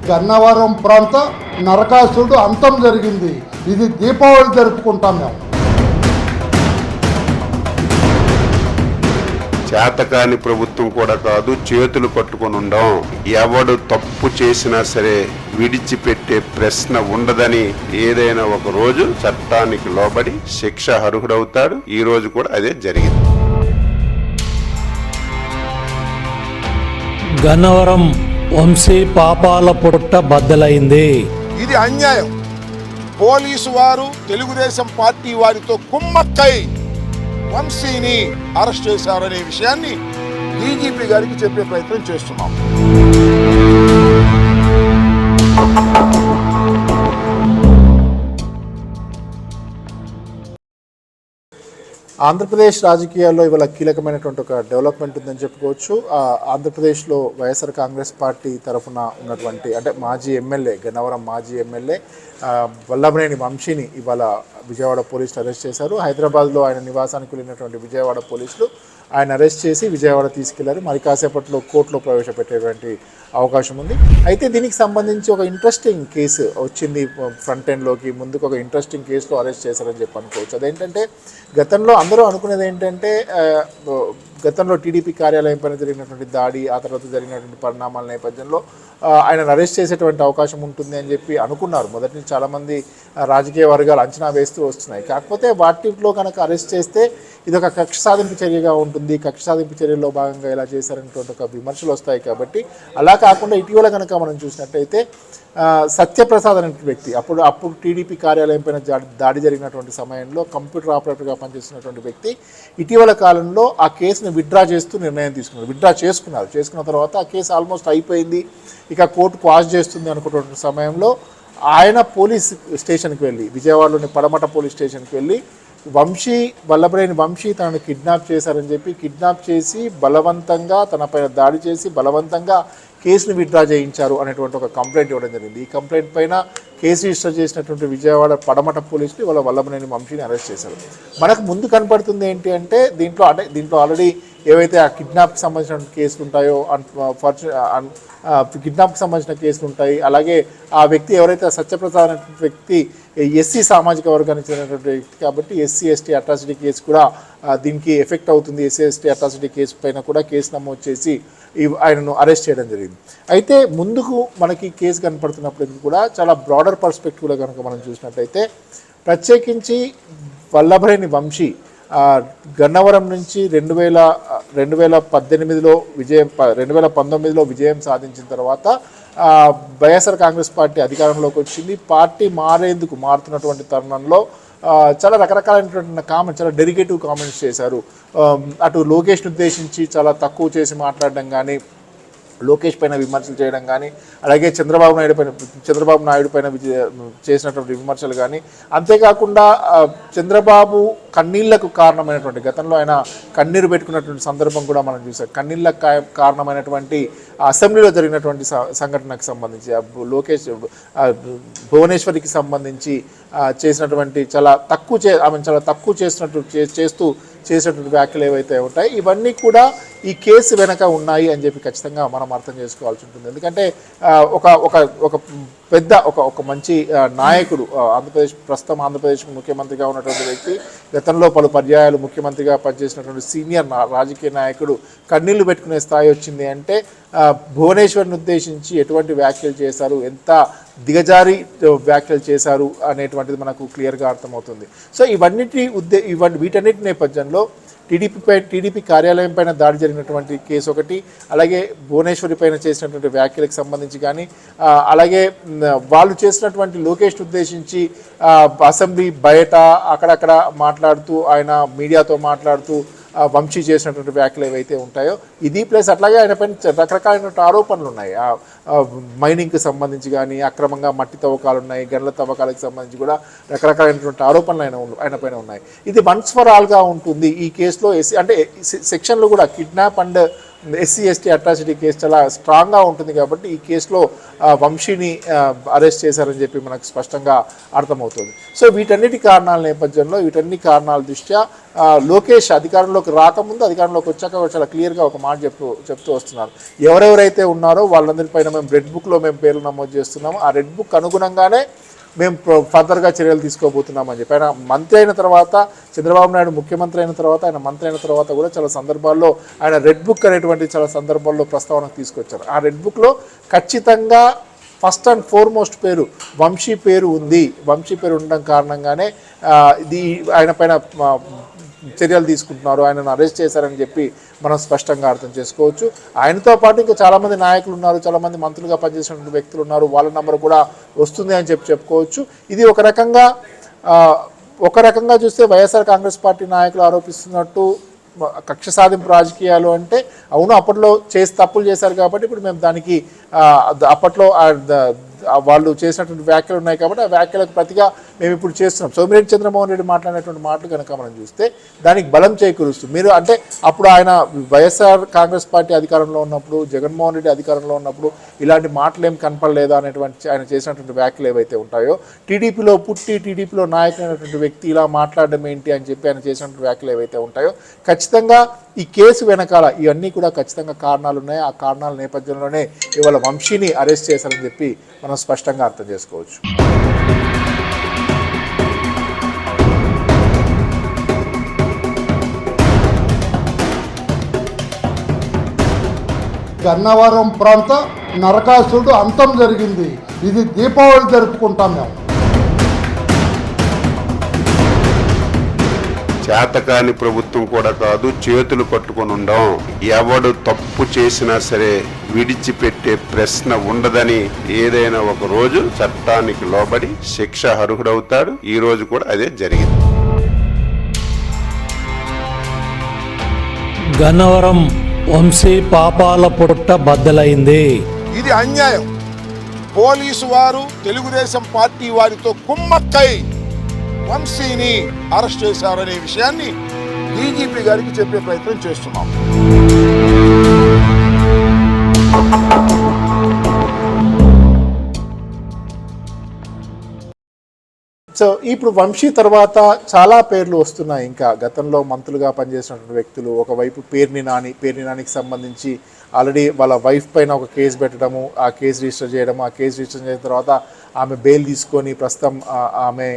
గన్నవరం ప్రాంత నరకాసురుడు అంతం జరిగింది. ఇది దీపావళి జరుపుకుంటాం మేము. చేతకాని ప్రభుత్వం కూడా కాదు, చేతులు పట్టుకొని ఉండం. ఎవడు తప్పు చేసినా సరే విడిచిపెట్టే ప్రశ్న ఉండదని ఏదైనా ఒక రోజు చట్టానికి లోబడి శిక్ష అర్హుడవుతాడు. ఈ రోజు కూడా అదే జరిగింది. గన్నవరం వంశీ పాపాల పుట్ట బద్దలైంది. ఇది అన్యాయం. పోలీసు వారు తెలుగుదేశం పార్టీ వారితో కుమ్మక్కై వంశీని అరెస్ట్ చేశారనే విషయాన్ని డీజీపీ గారికి చెప్పే ప్రయత్నం చేస్తున్నాం. ఆంధ్రప్రదేశ్ రాజకీయాల్లో ఇవాళ కీలకమైనటువంటి ఒక డెవలప్మెంట్ ఉందని చెప్పుకోవచ్చు. ఆంధ్రప్రదేశ్లో వైఎస్ఆర్ కాంగ్రెస్ పార్టీ తరఫున ఉన్నటువంటి అంటే మాజీ ఎమ్మెల్యే గన్నవరం మాజీ ఎమ్మెల్యే వల్లభనేని వంశీని ఇవాళ విజయవాడ పోలీసులు అరెస్ట్ చేశారు. హైదరాబాద్లో ఆయన నివాసానికి వెళ్ళినటువంటి విజయవాడ పోలీసులు ఆయన అరెస్ట్ చేసి విజయవాడ తీసుకెళ్లారు. మరి కాసేపట్లో కోర్టులో ప్రవేశపెట్టేటువంటి అవకాశం ఉంది. అయితే దీనికి సంబంధించి ఒక ఇంట్రెస్టింగ్ కేసు వచ్చింది ఫ్రంట్ ఎండ్లోకి. ముందుకు ఒక ఇంట్రెస్టింగ్ కేసులో అరెస్ట్ చేశారని చెప్పి అనుకోవచ్చు. అదేంటంటే గతంలో అందరూ అనుకునేది ఏంటంటే గతంలో టీడీపీ కార్యాలయం పైన జరిగినటువంటి దాడి, ఆ తర్వాత జరిగినటువంటి పరిణామాల నేపథ్యంలో ఆయనను అరెస్ట్ చేసేటువంటి అవకాశం ఉంటుంది అని చెప్పి అనుకున్నారు. మొదటి నుంచి చాలామంది రాజకీయ వర్గాలు అంచనా వేస్తూ వస్తున్నాయి. కాకపోతే వాటిలో కనుక అరెస్ట్ చేస్తే ఇది ఒక కక్ష సాధింపు చర్యగా ఉంటుంది. కక్ష సాధింపు చర్యల్లో భాగంగా ఇలా చేశారనేటువంటి ఒక విమర్శలు వస్తాయి. కాబట్టి అలా కాకుండా ఇటీవల కనుక మనం చూసినట్టయితే సత్యప్రసాద్ అనే వ్యక్తి అప్పుడు టీడీపీ కార్యాలయం పైన దాడి జరిగినటువంటి సమయంలో కంప్యూటర్ ఆపరేటర్గా పనిచేస్తున్నటువంటి వ్యక్తి ఇటీవల కాలంలో ఆ కేసును విత్డ్రా చేస్తూ నిర్ణయం తీసుకున్నారు. విత్డ్రా చేసుకున్న తర్వాత ఆ కేసు ఆల్మోస్ట్ అయిపోయింది, ఇక కోర్టు క్వాష్ చేస్తుంది అనుకున్నటువంటి సమయంలో ఆయన పోలీస్ స్టేషన్కి వెళ్ళి విజయవాడలోని పడమట పోలీస్ స్టేషన్కి వెళ్ళి వల్లభనేని వంశీ తనను కిడ్నాప్ చేశారని చెప్పి కిడ్నాప్ చేసి బలవంతంగా తనపైన దాడి చేసి బలవంతంగా కేసును విత్డ్రా చేయించారు అనేటువంటి ఒక కంప్లైంట్ ఇవ్వడం జరిగింది. ఈ కంప్లైంట్ పైన కేసు రిజిస్టర్ చేసినటువంటి విజయవాడ పడమట పోలీసులు ఇవాళ వల్లభనేని వంశీని అరెస్ట్ చేశారు. మనకు ముందు కనపడుతుంది ఏంటి అంటే దీంట్లో ఆల్రెడీ ఏవైతే ఆ కిడ్నాప్కి సంబంధించిన కేసులు ఉంటాయో కిడ్నాప్కి సంబంధించిన కేసులు ఉంటాయి. అలాగే ఆ వ్యక్తి ఎవరైతే సత్యప్రసాద్ అనేటువంటి వ్యక్తి ఎస్సీ సామాజిక వర్గానికి చెందినటువంటి వ్యక్తి కాబట్టి ఎస్సీ ఎస్టీ అట్రాసిటీ కేసు కూడా దీనికి ఎఫెక్ట్ అవుతుంది. ఎస్సీ ఎస్టీ అట్రాసిటీ కేసు పైన కూడా కేసు నమోదు చేసి ఆయనను అరెస్ట్ చేయడం జరిగింది. అయితే ముందుకు మనకి కేసు కనపడుతున్నప్పటికీ కూడా చాలా బ్రాడర్ పర్స్పెక్టివ్లో కనుక మనం చూసినట్టయితే ప్రత్యేకించి వల్లభనేని వంశీ గన్నవరం నుంచి 2019లో విజయం సాధించిన తర్వాత వైఎస్ఆర్ కాంగ్రెస్ పార్టీ అధికారంలోకి వచ్చింది. పార్టీ మారుతున్నటువంటి తరుణంలో చాలా రకరకాలైనటువంటి కామెంట్స్, చాలా డెరిగేటివ్ కామెంట్స్ చేశారు. అటు లోకేష్ను ఉద్దేశించి చాలా తక్కువ చేసి మాట్లాడడం కానీ, లోకేష్ పైన విమర్శలు చేయడం కానీ, అలాగే చంద్రబాబు నాయుడు పైన చేసినటువంటి విమర్శలు కానీ, అంతేకాకుండా చంద్రబాబు కన్నీళ్లకు కారణమైనటువంటి గతంలో ఆయన కన్నీరు పెట్టుకున్నటువంటి సందర్భం కూడా మనం చూసాం. కన్నీళ్లకు కారణమైనటువంటి అసెంబ్లీలో జరిగినటువంటి సంఘటనకు సంబంధించి భువనేశ్వరికి సంబంధించి చేసినటువంటి చాలా తక్కువ చేసినటువంటి వ్యాఖ్యలు ఏవైతే ఉంటాయి ఇవన్నీ కూడా ఈ కేసు వెనక ఉన్నాయి అని చెప్పి ఖచ్చితంగా మనం అర్థం చేసుకోవాల్సి ఉంటుంది. ఎందుకంటే ఒక మంచి నాయకుడు, ప్రస్తుతం ఆంధ్రప్రదేశ్ ముఖ్యమంత్రిగా ఉన్నటువంటి వ్యక్తి, గతంలో పలు పర్యాయాలు ముఖ్యమంత్రిగా పనిచేసినటువంటి సీనియర్ రాజకీయ నాయకుడు కన్నీళ్లు పెట్టుకునే స్థాయి వచ్చింది అంటే భువనేశ్వర్ని ఉద్దేశించి ఎటువంటి వ్యాఖ్యలు చేశారు, ఎంత దిగజారి వ్యాఖ్యలు చేశారు అనేటువంటిది మనకు క్లియర్గా అర్థమవుతుంది. సో వీటన్నిటి నేపథ్యంలో టీడీపీ కార్యాలయం పైన దాడి జరిగినటువంటి కేసు ఒకటి, అలాగే భువనేశ్వరి పైన చేసినటువంటి వ్యాఖ్యలకు సంబంధించి కానీ, అలాగే వాళ్ళు చేసినటువంటి లోకేష్ను ఉద్దేశించి అసెంబ్లీ బయట అక్కడక్కడ మాట్లాడుతూ ఆయన మీడియాతో మాట్లాడుతూ వంశీ చేసినటువంటి వ్యాఖ్యలు ఏవైతే ఉంటాయో ఇది ప్లస్ అట్లాగే ఆయన పైన రకరకాలైనటువంటి ఆరోపణలు ఉన్నాయి. మైనింగ్కి సంబంధించి కానీ, అక్రమంగా మట్టి తవ్వకాలు ఉన్నాయి, గనుల తవ్వకాలకు సంబంధించి కూడా రకరకాలైనటువంటి ఆరోపణలు ఆయన పైన ఉన్నాయి. ఇది వన్స్ ఫర్ ఆల్గా ఉంటుంది ఈ కేసులో. అంటే సెక్షన్లు కూడా kidnap and SC ST atrocity case చాలా స్ట్రాంగ్గా ఉంటుంది కాబట్టి ఈ కేసులో వంశీని అరెస్ట్ చేశారని చెప్పి మనకు స్పష్టంగా అర్థమవుతుంది. సో వీటన్నిటి కారణాల నేపథ్యంలో వీటన్ని కారణాల దృష్ట్యా లోకేష్ అధికారంలోకి రాకముందు అధికారంలోకి వచ్చాక చాలా క్లియర్గా ఒక మాట చెప్తూ వస్తున్నారు. ఎవరెవరైతే ఉన్నారో వాళ్ళందరిపైన మేము రెడ్ బుక్లో మేము పేర్లు నమోదు చేస్తున్నాము. ఆ రెడ్ బుక్ అనుగుణంగానే మేము ఫర్దర్గా చర్యలు తీసుకోబోతున్నామని చెప్పి ఆయన మంత్రి అయిన తర్వాత, చంద్రబాబు నాయుడు ముఖ్యమంత్రి అయిన తర్వాత, ఆయన మంత్రి అయిన తర్వాత కూడా చాలా సందర్భాల్లో ఆయన రెడ్ బుక్ అనేటువంటి చాలా సందర్భాల్లో ప్రస్తావనకు తీసుకొచ్చారు. ఆ రెడ్ బుక్లో ఖచ్చితంగా ఫస్ట్ అండ్ ఫార్మోస్ట్ పేరు వంశీ పేరు ఉంది. వంశీ పేరు ఉండడం కారణంగానే ఇది ఆయన పైన చర్యలు తీసుకుంటున్నారు, ఆయనను అరెస్ట్ చేశారని చెప్పి మనం స్పష్టంగా అర్థం చేసుకోవచ్చు. ఆయనతో పాటు ఇంకా చాలామంది నాయకులు ఉన్నారు, చాలామంది మంత్రులుగా పనిచేసినటువంటి వ్యక్తులు ఉన్నారు, వాళ్ళ నెంబర్ కూడా వస్తుంది అని చెప్పుకోవచ్చు. ఇది ఒక రకంగా చూస్తే వైఎస్ఆర్ కాంగ్రెస్ పార్టీ నాయకులు ఆరోపిస్తున్నట్టు కక్ష సాధింపు రాజకీయాలు అంటే అవును అప్పట్లో తప్పులు చేశారు కాబట్టి ఇప్పుడు మేము దానికి అప్పట్లో వాళ్ళు చేసినటువంటి వ్యాఖ్యలు ఉన్నాయి కాబట్టి ఆ వ్యాఖ్యలకు ప్రతిగా మేము ఇప్పుడు చేస్తున్నాం. సోమిరెడ్డి చంద్రమోహన్ రెడ్డి మాట్లాడినటువంటి మాటలు కనుక మనం చూస్తే దానికి బలం చేకూరుస్తుంది. మీరు అంటే అప్పుడు ఆయన వైఎస్ఆర్ కాంగ్రెస్ పార్టీ అధికారంలో ఉన్నప్పుడు, జగన్మోహన్ రెడ్డి అధికారంలో ఉన్నప్పుడు ఇలాంటి మాటలు ఏం కనపడలేదా అనేటువంటి ఆయన చేసినటువంటి వ్యాఖ్యలు ఏవైతే ఉంటాయో, టీడీపీలో పుట్టి టీడీపీలో నాయకులైనటువంటి వ్యక్తి ఇలా మాట్లాడడం ఏంటి అని చెప్పి ఆయన చేసినటువంటి వ్యాఖ్యలు ఏవైతే ఉంటాయో ఖచ్చితంగా ఈ కేసు వెనకాల ఇవన్నీ కూడా ఖచ్చితంగా కారణాలు ఉన్నాయి. ఆ కారణాల నేపథ్యంలోనే ఇవాళ వంశీని అరెస్ట్ చేశారని చెప్పి మనం స్పష్టంగా అర్థం చేసుకోవచ్చు. గన్నవరం ప్రాంత నరకాసురుడు అంతం జరిగింది. ఇది దీపావళి జరుపుకుంటాం మేము. చేతకాని ప్రభుత్వం కూడా కాదు, చేతులు కట్టుకొని ఉండం. ఎవడు తప్పు చేసినా సరే విడిచిపెట్టే ప్రశ్న ఉండదని ఏదైనా ఒక రోజు చట్టానికి లోబడి శిక్ష అర్హుడవుతాడు. ఈ రోజు కూడా అదే జరిగింది. గన్నవరం వంశీ పాపాల పుట్ట బద్దలైంది. ఇది అన్యాయం. పోలీసు వారు తెలుగుదేశం పార్టీ వారితో కుమ్మక్కై వంశీని అరెస్ట్ చేశారనే విషయాన్ని డీజీపీ గారికి చెప్పే ప్రయత్నం చేస్తున్నాం. సో ఇప్పుడు వంశీ తర్వాత చాలా పేర్లు వస్తున్నాయి. ఇంకా గతంలో మంత్రులుగా పనిచేసినటువంటి వ్యక్తులు, ఒకవైపు పేర్ని నానికి సంబంధించి ఆల్రెడీ వాళ్ళ వైఫ్ పైన ఒక కేసు పెట్టడము, ఆ కేసు రిజిస్టర్ చేయడము, ఆ కేసు రిజిస్టర్ చేసిన తర్వాత ఆమె బెయిల్ తీసుకొని ప్రస్తుతం ఆమె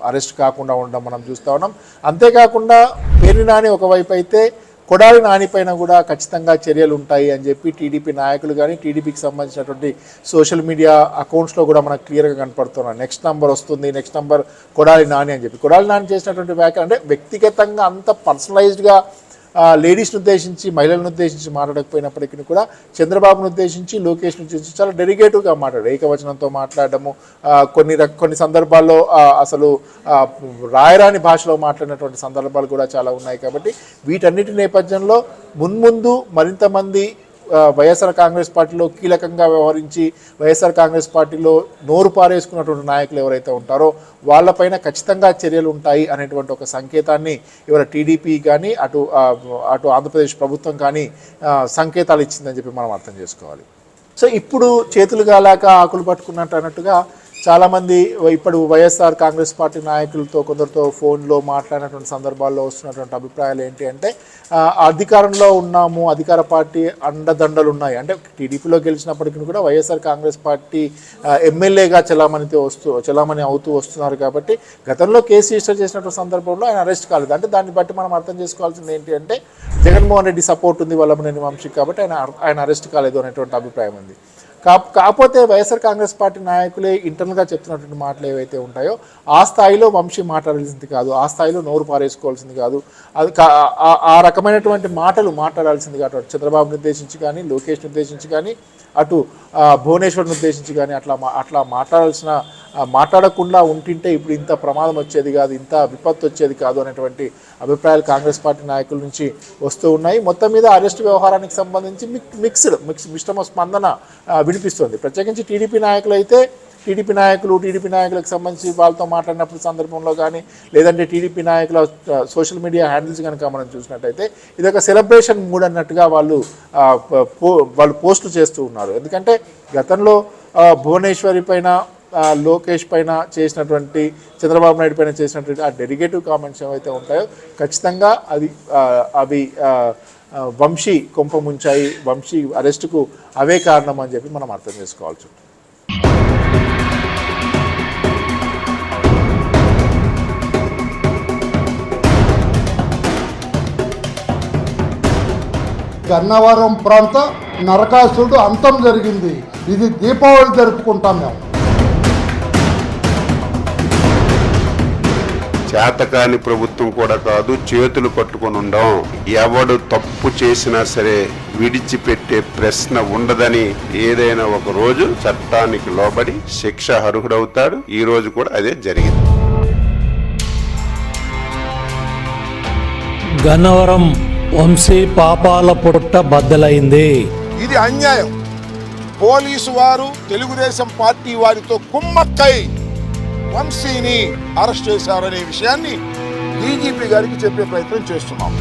అరెస్ట్ కాకుండా ఉండడం మనం చూస్తూ ఉన్నాం. అంతేకాకుండా పేర్ని నాని ఒకవైపు అయితే కొడాలి నానిపైన కూడా ఖచ్చితంగా చర్యలు ఉంటాయి అని చెప్పి టీడీపీ నాయకులు కానీ టీడీపీకి సంబంధించినటువంటి సోషల్ మీడియా అకౌంట్స్లో కూడా మనకు క్లియర్గా కనపడుతున్నారు. నెక్స్ట్ నంబర్ వస్తుంది, నెక్స్ట్ నంబర్ కొడాలి నాని అని చెప్పి. కొడాలి నాని చేసినటువంటి వ్యాఖ్యలు అంటే వ్యక్తిగతంగా అంత పర్సనలైజ్డ్గా లేడీస్ని ఉద్దేశించి, మహిళలను ఉద్దేశించి మాట్లాడకపోయినప్పటికీ కూడా చంద్రబాబును ఉద్దేశించి, లోకేష్ను ఉద్దేశించి చాలా డెడికేటివ్గా మాట్లాడారు. ఏకవచనంతో మాట్లాడము, కొన్ని సందర్భాల్లో అసలు రాయరాని భాషలో మాట్లాడినటువంటి సందర్భాలు కూడా చాలా ఉన్నాయి. కాబట్టి వీటన్నిటి నేపథ్యంలో మున్ముందు మరింత మంది వైఎస్ఆర్ కాంగ్రెస్ పార్టీలో కీలకంగా వ్యవహరించి వైఎస్ఆర్ కాంగ్రెస్ పార్టీలో నోరు పారేసుకున్నటువంటి నాయకులు ఎవరైతే ఉంటారో వాళ్ళపైన ఖచ్చితంగా చర్యలు ఉంటాయి అనేటువంటి ఒక సంకేతాన్ని ఇవాళ టీడీపీ కానీ అటు ఆంధ్రప్రదేశ్ ప్రభుత్వం కానీ సంకేతాలు ఇచ్చిందని చెప్పి మనం అర్థం చేసుకోవాలి. సో ఇప్పుడు చేతులు గాలాక ఆకులు పట్టుకున్నట్టు అన్నట్టుగా చాలామంది ఇప్పుడు వైఎస్ఆర్ కాంగ్రెస్ పార్టీ నాయకులతో కొందరితో ఫోన్లో మాట్లాడినటువంటి సందర్భాల్లో వస్తున్నటువంటి అభిప్రాయాలు ఏంటి అంటే, అధికారంలో ఉన్నాము, అధికార పార్టీ అండదండలు ఉన్నాయి అంటే టీడీపీలో గెలిచినప్పటికీ కూడా వైఎస్ఆర్ కాంగ్రెస్ పార్టీ ఎమ్మెల్యేగా చలామణి అవుతూ వస్తున్నారు. కాబట్టి గతంలో కేసు రిజిస్టర్ చేసినటువంటి సందర్భంలో ఆయన అరెస్ట్ కాలేదు. అంటే దాన్ని బట్టి మనం అర్థం చేసుకోవాల్సింది ఏంటి అంటే జగన్మోహన్ రెడ్డి సపోర్ట్ ఉంది వల్లభనేని వంశీకి, కాబట్టి ఆయన అరెస్ట్ కాలేదు అనేటువంటి అభిప్రాయం ఉంది. కాకపోతే వైఎస్ఆర్ కాంగ్రెస్ పార్టీ నాయకులే ఇంటర్నల్గా చెప్తున్నటువంటి మాటలు ఏవైతే ఉంటాయో ఆ స్థాయిలో వంశీ మాట్లాడాల్సింది కాదు, ఆ స్థాయిలో నోరు పారేసుకోవాల్సింది కాదు, అది ఆ రకమైనటువంటి మాటలు మాట్లాడాల్సింది కాదు. చంద్రబాబుని ఉద్దేశించి కానీ, లోకేష్ని ఉద్దేశించి కానీ, అటు భువనేశ్వర్ని ఉద్దేశించి కానీ అట్లా మాట్లాడకుండా ఉంటుంటే ఇప్పుడు ఇంత ప్రమాదం వచ్చేది కాదు, ఇంత విపత్తు వచ్చేది కాదు అనేటువంటి అభిప్రాయాలు కాంగ్రెస్ పార్టీ నాయకుల నుంచి వస్తూ ఉన్నాయి. మొత్తం మీద అరెస్ట్ వ్యవహారానికి సంబంధించి మిశ్రమ స్పందన వినిపిస్తుంది. ప్రత్యేకించి టీడీపీ నాయకులు అయితే టీడీపీ నాయకులకు సంబంధించి వాళ్ళతో మాట్లాడినప్పుడు సందర్భంలో కానీ లేదంటే టీడీపీ నాయకుల సోషల్ మీడియా హ్యాండిల్స్ కనుక మనం చూసినట్టయితే ఇది ఒక సెలబ్రేషన్ మూడ్ అన్నట్టుగా వాళ్ళు పోస్టులు చేస్తూ ఉన్నారు. ఎందుకంటే గతంలో భువనేశ్వరి పైన లోకేష్ పైన చేసినటువంటి చంద్రబాబు నాయుడు పైన చేసినటువంటి ఆ డెరిగేటివ్ కామెంట్స్ ఏవైతే ఉంటాయో ఖచ్చితంగా అవి వంశీ కొంప ముంచాయి, వంశీ అరెస్టుకు అవే కారణం అని చెప్పి మనం అర్థం చేసుకోవాల్సి ఉంటుంది. గన్నవరం ప్రాంత నరకాసురుడు అంతం జరిగింది. ఇది దీపావళి జరుపుకుంటాం మేము. చేతకాని ప్రభుత్వం కూడా కాదు, చేతులు పట్టుకొని ఉండం. ఎవడు తప్పు చేసినా సరే విడిచిపెట్టే ప్రశ్న ఉండదని ఏదైనా ఒక రోజు చట్టానికి లోబడి శిక్ష అర్హుడవుతాడు. ఈ రోజు కూడా అదే జరిగింది. గన్నవరం వంశీ పాపాల పుట్ట బద్దలైంది. ఇది అన్యాయం. పోలీసు వారు తెలుగుదేశం పార్టీ వారితో కుమ్మక్కై వంశీని అరెస్ట్ చేశారనే విషయాన్ని డీజీపీ గారికి చెప్పే ప్రయత్నం చేస్తున్నాం.